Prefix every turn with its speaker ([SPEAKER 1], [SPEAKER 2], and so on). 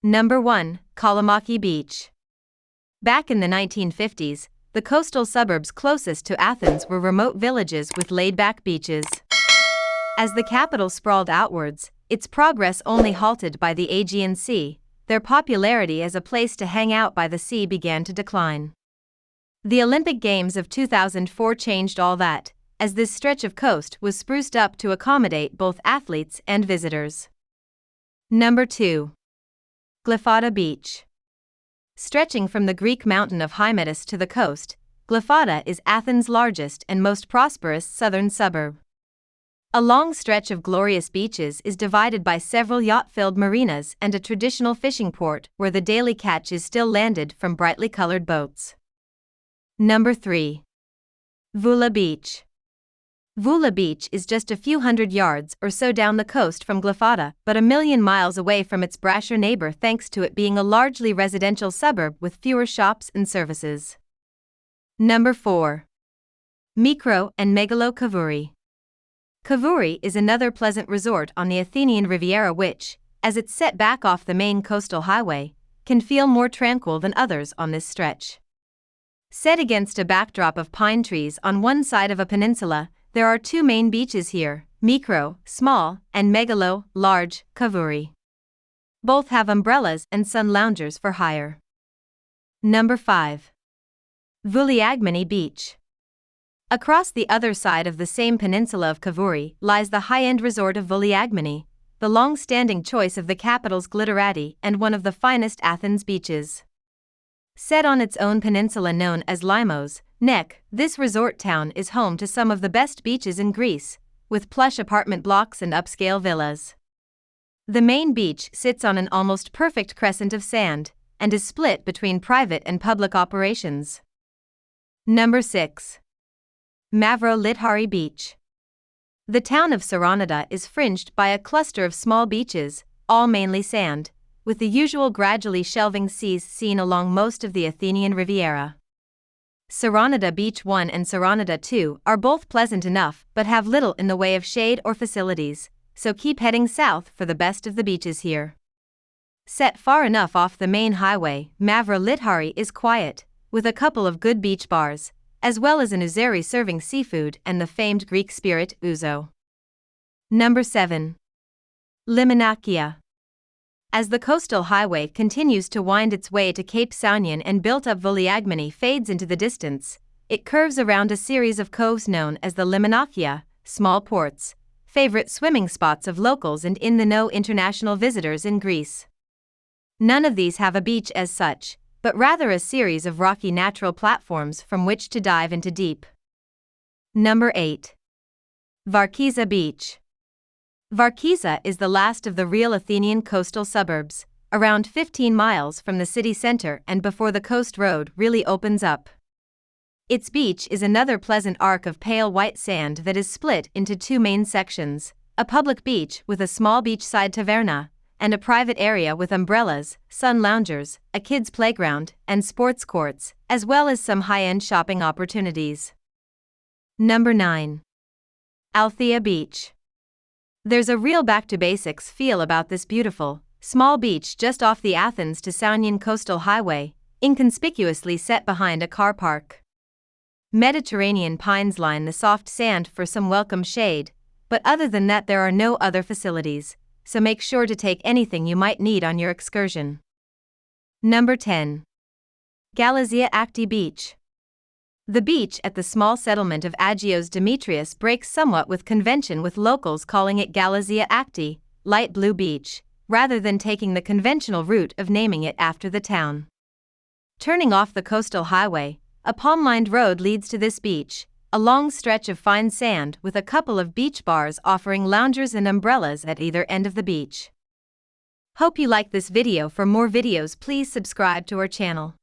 [SPEAKER 1] Number 1. Kalamaki Beach. Back in the 1950s, the coastal suburbs closest to Athens were remote villages with laid-back beaches. As the capital sprawled outwards, its progress only halted by the Aegean Sea. Their popularity as a place to hang out by the sea began to decline. The Olympic Games of 2004 changed all that, as this stretch of coast was spruced up to accommodate both athletes and visitors. Number 2. Glyfada Beach. Stretching from the Greek mountain of Hymettus to the coast, Glyfada is Athens' largest and most prosperous southern suburb. A long stretch of glorious beaches is divided by several yacht-filled marinas and a traditional fishing port where the daily catch is still landed from brightly colored boats. Number 3. Voula Beach. Voula Beach is just a few hundred yards or so down the coast from Glyfada, but a million miles away from its brasher neighbor thanks to it being a largely residential suburb with fewer shops and services. Number 4. Mikro and Megalo Kavouri. Kavouri is another pleasant resort on the Athenian Riviera which, as it's set back off the main coastal highway, can feel more tranquil than others on this stretch. Set against a backdrop of pine trees on one side of a peninsula, there are two main beaches here, Mikro, small, and Megalo, large, Kavouri. Both have umbrellas and sun loungers for hire. Number 5. Vouliagmeni Beach. Across the other side of the same peninsula of Kavouri lies the high-end resort of Vouliagmeni, the long-standing choice of the capital's glitterati and one of the finest Athens beaches. Set on its own peninsula known as Limos, Neck, this resort town is home to some of the best beaches in Greece, with plush apartment blocks and upscale villas. The main beach sits on an almost perfect crescent of sand, and is split between private and public operations. Number 6. Mavro Lithari Beach. The town of Saronida is fringed by a cluster of small beaches, all mainly sand, with the usual gradually shelving seas seen along most of the Athenian Riviera. Saronida Beach 1 and Saronida 2 are both pleasant enough but have little in the way of shade or facilities, so keep heading south for the best of the beaches here. Set far enough off the main highway, Mavro Lithari is quiet, with a couple of good beach bars, as well as an ouzeri serving seafood and the famed Greek spirit ouzo. Number 7. Limonakia. As the coastal highway continues to wind its way to Cape Saunion and built-up Vouliagmeni fades into the distance, it curves around a series of coves known as the Limonakia, small ports, favorite swimming spots of locals and in-the-know international visitors in Greece. None of these have a beach as such, but rather a series of rocky natural platforms from which to dive into deep. Number 8. Varkiza Beach. Varkiza is the last of the real Athenian coastal suburbs, around 15 miles from the city center and before the coast road really opens up. Its beach is another pleasant arc of pale white sand that is split into two main sections, a public beach with a small beachside taverna, and a private area with umbrellas, sun loungers, a kids' playground, and sports courts, as well as some high-end shopping opportunities. Number 9. Althea Beach. There's a real back-to-basics feel about this beautiful, small beach just off the Athens to Saunion coastal highway, inconspicuously set behind a car park. Mediterranean pines line the soft sand for some welcome shade, but other than that there are no other facilities, so make sure to take anything you might need on your excursion. Number 10. Glyfada Beach. The beach at the small settlement of Agios Demetrius breaks somewhat with convention, with locals calling it Glyfada, light blue beach, rather than taking the conventional route of naming it after the town. Turning off the coastal highway, a palm-lined road leads to this beach, a long stretch of fine sand with a couple of beach bars offering loungers and umbrellas at either end of the beach. Hope you like this video. For more videos, please subscribe to our channel.